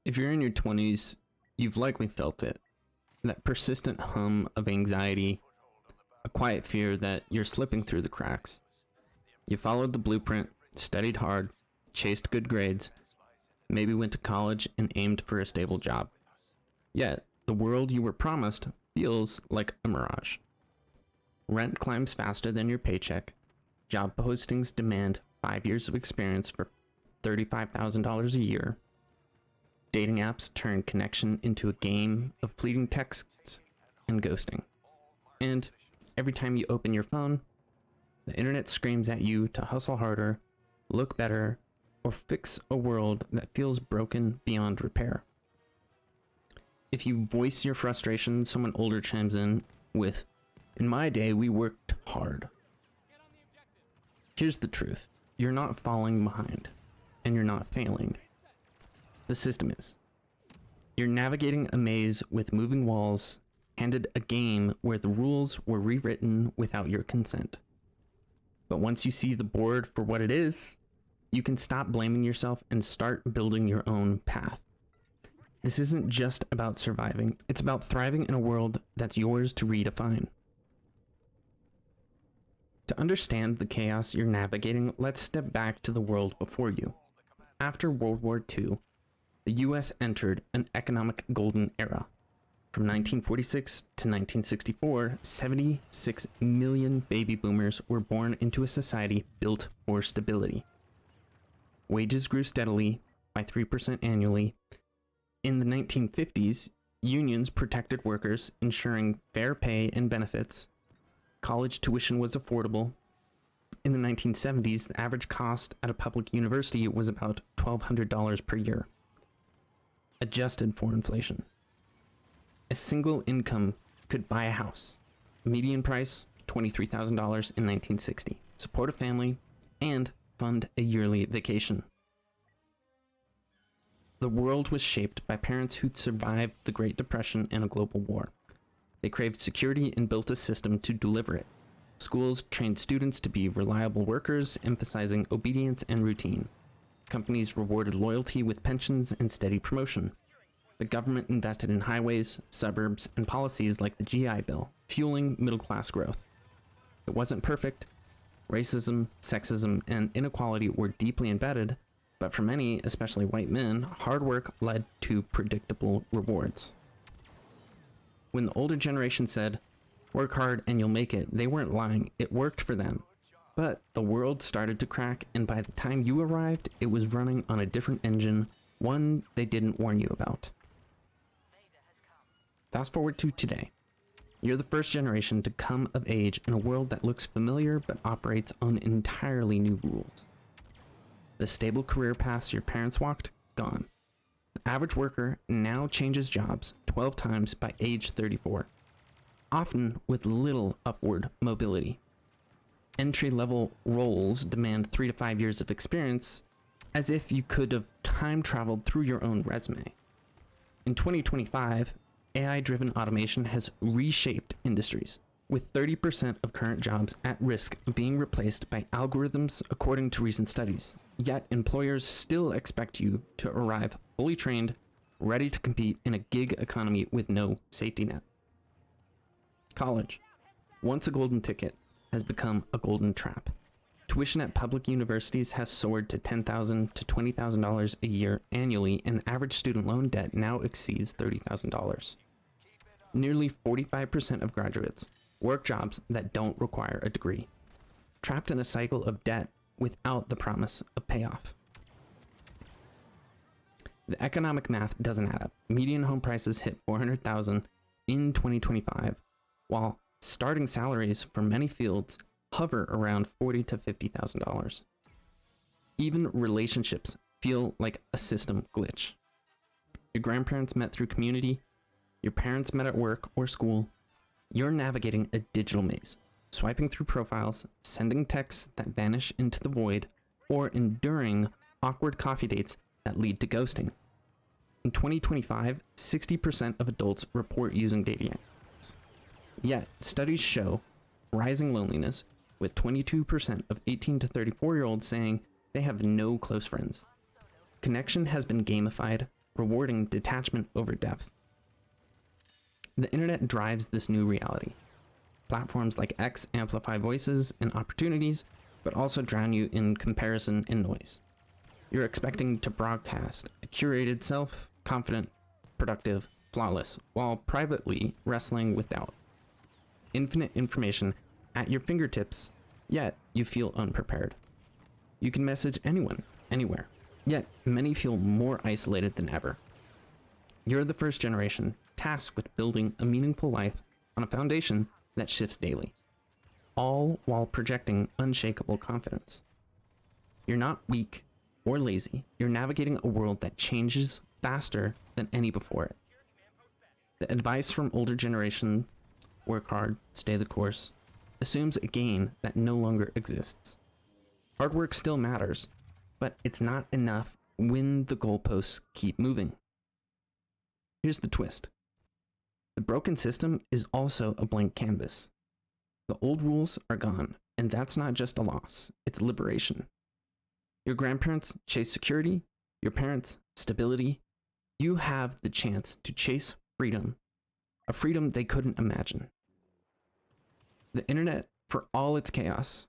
If you're in your 20s, you've likely felt it. That persistent hum of anxiety, a quiet fear that you're slipping through the cracks. You followed the blueprint, studied hard, chased good grades, maybe went to college and aimed for a stable job. Yet, the world you were promised feels like a mirage. Rent climbs faster than your paycheck. Job postings demand 5 years of experience for $35,000 a year. Dating apps turn connection into a game of fleeting texts and ghosting. And every time you open your phone, the internet screams at you to hustle harder, look better, or fix a world that feels broken beyond repair. If you voice your frustration, someone older chimes in with, "In my day, we worked hard." Here's the truth. You're not falling behind, and you're not failing. The system is. You're navigating a maze with moving walls, handed a game where the rules were rewritten without your consent. But once you see the board for what it is, you can stop blaming yourself and start building your own path. This isn't just about surviving, it's about thriving in a world that's yours to redefine. To understand the chaos you're navigating, let's step back to the world before you. After World War II, the US entered an economic golden era. From 1946 to 1964, 76 million baby boomers were born into a society built for stability. Wages grew steadily by 3% annually. In the 1950s, unions protected workers, ensuring fair pay and benefits. College tuition was affordable. In the 1970s, the average cost at a public university was about $1,200 per year, adjusted for inflation. A single income could buy a house. Median price, $23,000 in 1960. Support a family and fund a yearly vacation. The world was shaped by parents who'd survived the Great Depression and a global war. They craved security and built a system to deliver it. Schools trained students to be reliable workers, emphasizing obedience and routine. Companies rewarded loyalty with pensions and steady promotion. The government invested in highways, suburbs, and policies like the GI Bill, fueling middle-class growth. It wasn't perfect. Racism, sexism, and inequality were deeply embedded, but for many, especially white men, hard work led to predictable rewards. When the older generation said, "Work hard and you'll make it," they weren't lying. It worked for them. But the world started to crack, and by the time you arrived, it was running on a different engine, one they didn't warn you about. Fast forward to today. You're the first generation to come of age in a world that looks familiar but operates on entirely new rules. The stable career paths your parents walked, gone. The average worker now changes jobs 12 times by age 34, often with little upward mobility. Entry-level roles demand 3 to 5 years of experience, as if you could have time traveled through your own resume. In 2025, AI-driven automation has reshaped industries, with 30% of current jobs at risk of being replaced by algorithms according to recent studies. Yet employers still expect you to arrive fully trained, ready to compete in a gig economy with no safety net. College, once a golden ticket, has become a golden trap. Tuition at public universities has soared to $10,000 to $20,000 a year annually, and average student loan debt now exceeds $30,000. Nearly 45% of graduates work jobs that don't require a degree, trapped in a cycle of debt without the promise of payoff. The economic math doesn't add up. Median home prices hit $400,000 in 2025, while starting salaries for many fields hover around $40,000 to $50,000. Even relationships feel like a system glitch. Your grandparents met through community, your parents met at work or school. You're navigating a digital maze, swiping through profiles, sending texts that vanish into the void, or enduring awkward coffee dates that lead to ghosting. In 2025, 60% of adults report using dating apps. Yet, studies show rising loneliness, with 22% of 18 to 34-year-olds saying they have no close friends. Connection has been gamified, rewarding detachment over depth. The internet drives this new reality. Platforms like X amplify voices and opportunities, but also drown you in comparison and noise. You're expecting to broadcast a curated self, confident, productive, flawless, while privately wrestling with doubt. Infinite information at your fingertips, yet you feel unprepared. You can message anyone, anywhere, yet many feel more isolated than ever. You're the first generation tasked with building a meaningful life on a foundation that shifts daily, all while projecting unshakable confidence. You're not weak or lazy. You're navigating a world that changes faster than any before it. The advice from older generation, work hard, stay the course, assumes a gain that no longer exists. Hard work still matters, but it's not enough when the goalposts keep moving. Here's the twist. The broken system is also a blank canvas. The old rules are gone, and that's not just a loss, it's liberation. Your grandparents chased security, your parents, stability. You have the chance to chase freedom, a freedom they couldn't imagine. The internet, for all its chaos,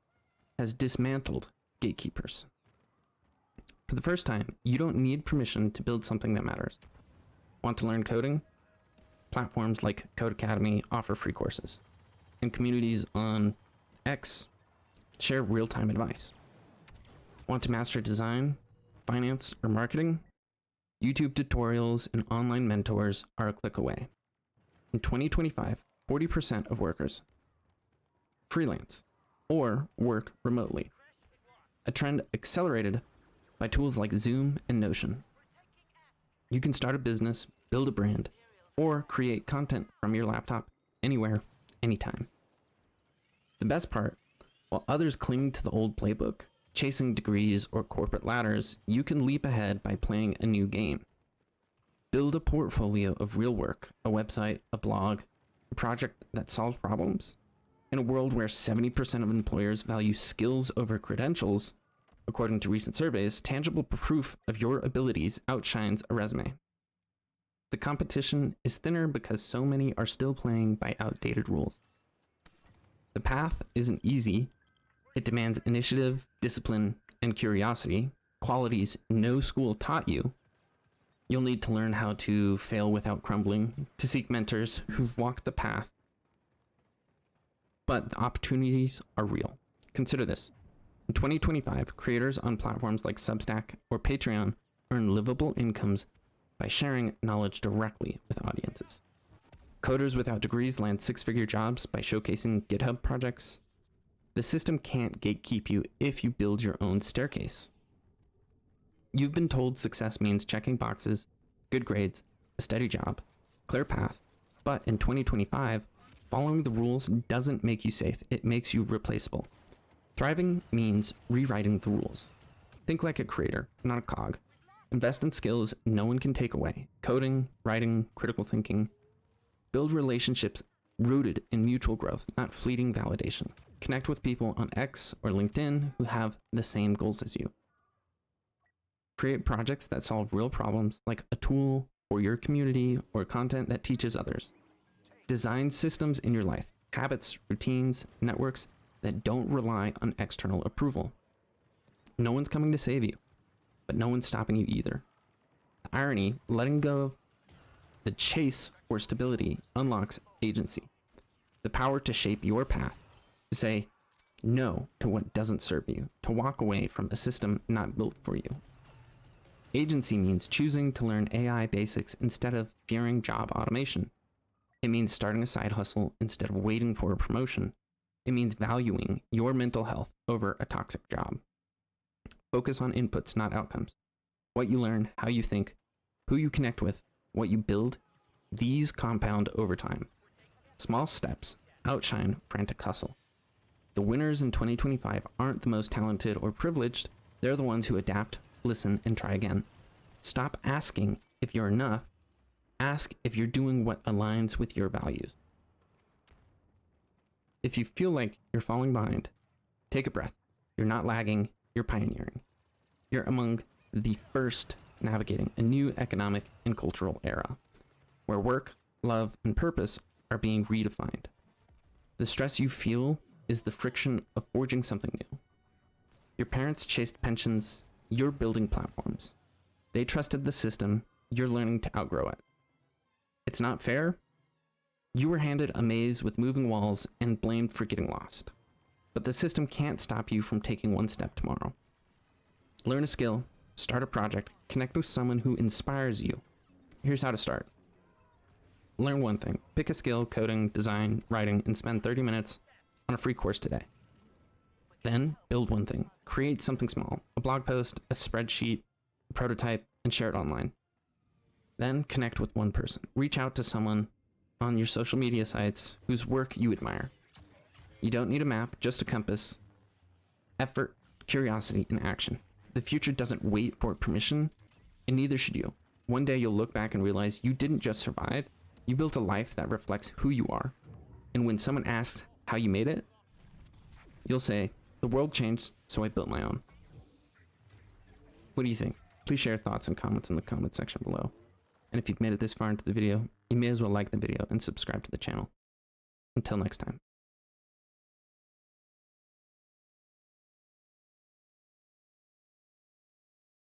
has dismantled gatekeepers. For the first time, you don't need permission to build something that matters. Want to learn coding? Platforms like Code Academy offer free courses, and communities on X share real-time advice. Want to master design, finance, or marketing? YouTube tutorials and online mentors are a click away. In 2025, 40% of workers freelance or work remotely, a trend accelerated by tools like Zoom and Notion. You can start a business, build a brand, or create content from your laptop anywhere, anytime. The best part, while others cling to the old playbook, chasing degrees or corporate ladders, you can leap ahead by playing a new game. Build a portfolio of real work, a website, a blog, a project that solves problems. In a world where 70% of employers value skills over credentials, according to recent surveys, tangible proof of your abilities outshines a resume. The competition is thinner because so many are still playing by outdated rules. The path isn't easy. It demands initiative, discipline, and curiosity, qualities no school taught you. You'll need to learn how to fail without crumbling, to seek mentors who've walked the path. But the opportunities are real. Consider this. In 2025, creators on platforms like Substack or Patreon earn livable incomes by sharing knowledge directly with audiences. Coders without degrees land six-figure jobs by showcasing GitHub projects. The system can't gatekeep you if you build your own staircase. You've been told success means checking boxes, good grades, a steady job, clear path, but in 2025, following the rules doesn't make you safe, it makes you replaceable. Thriving means rewriting the rules. Think like a creator, not a cog. Invest in skills no one can take away. Coding, writing, critical thinking. Build relationships rooted in mutual growth, not fleeting validation. Connect with people on X or LinkedIn who have the same goals as you. Create projects that solve real problems, like a tool for your community or content that teaches others. Design systems in your life, habits, routines, networks that don't rely on external approval. No one's coming to save you, but no one's stopping you either. The irony, letting go of the chase for stability unlocks agency, the power to shape your path, to say no to what doesn't serve you, to walk away from a system not built for you. Agency means choosing to learn AI basics instead of fearing job automation. It means starting a side hustle instead of waiting for a promotion. It means valuing your mental health over a toxic job. Focus on inputs, not outcomes. What you learn, how you think, who you connect with, what you build, these compound over time. Small steps outshine frantic hustle. The winners in 2025 aren't the most talented or privileged. They're the ones who adapt, listen, and try again. Stop asking if you're enough. Ask if you're doing what aligns with your values. If you feel like you're falling behind, take a breath. You're not lagging, you're pioneering. You're among the first navigating a new economic and cultural era, where work, love, and purpose are being redefined. The stress you feel is the friction of forging something new. Your parents chased pensions, you're building platforms. They trusted the system, you're learning to outgrow it. It's not fair? You were handed a maze with moving walls and blamed for getting lost. But the system can't stop you from taking one step tomorrow. Learn a skill, start a project, connect with someone who inspires you. Here's how to start. Learn one thing. Pick a skill, coding, design, writing, and spend 30 minutes on a free course today. Then build one thing. Create something small, a blog post, a spreadsheet, a prototype, and share it online. Then connect with one person. Reach out to someone on your social media sites whose work you admire. You don't need a map, just a compass, effort, curiosity, and action. The future doesn't wait for permission, and neither should you. One day you'll look back and realize you didn't just survive, you built a life that reflects who you are. And when someone asks how you made it, you'll say, the world changed, so I built my own. What do you think? Please share thoughts and comments in the comment section below. And if you've made it this far into the video, you may as well like the video and subscribe to the channel. Until next time.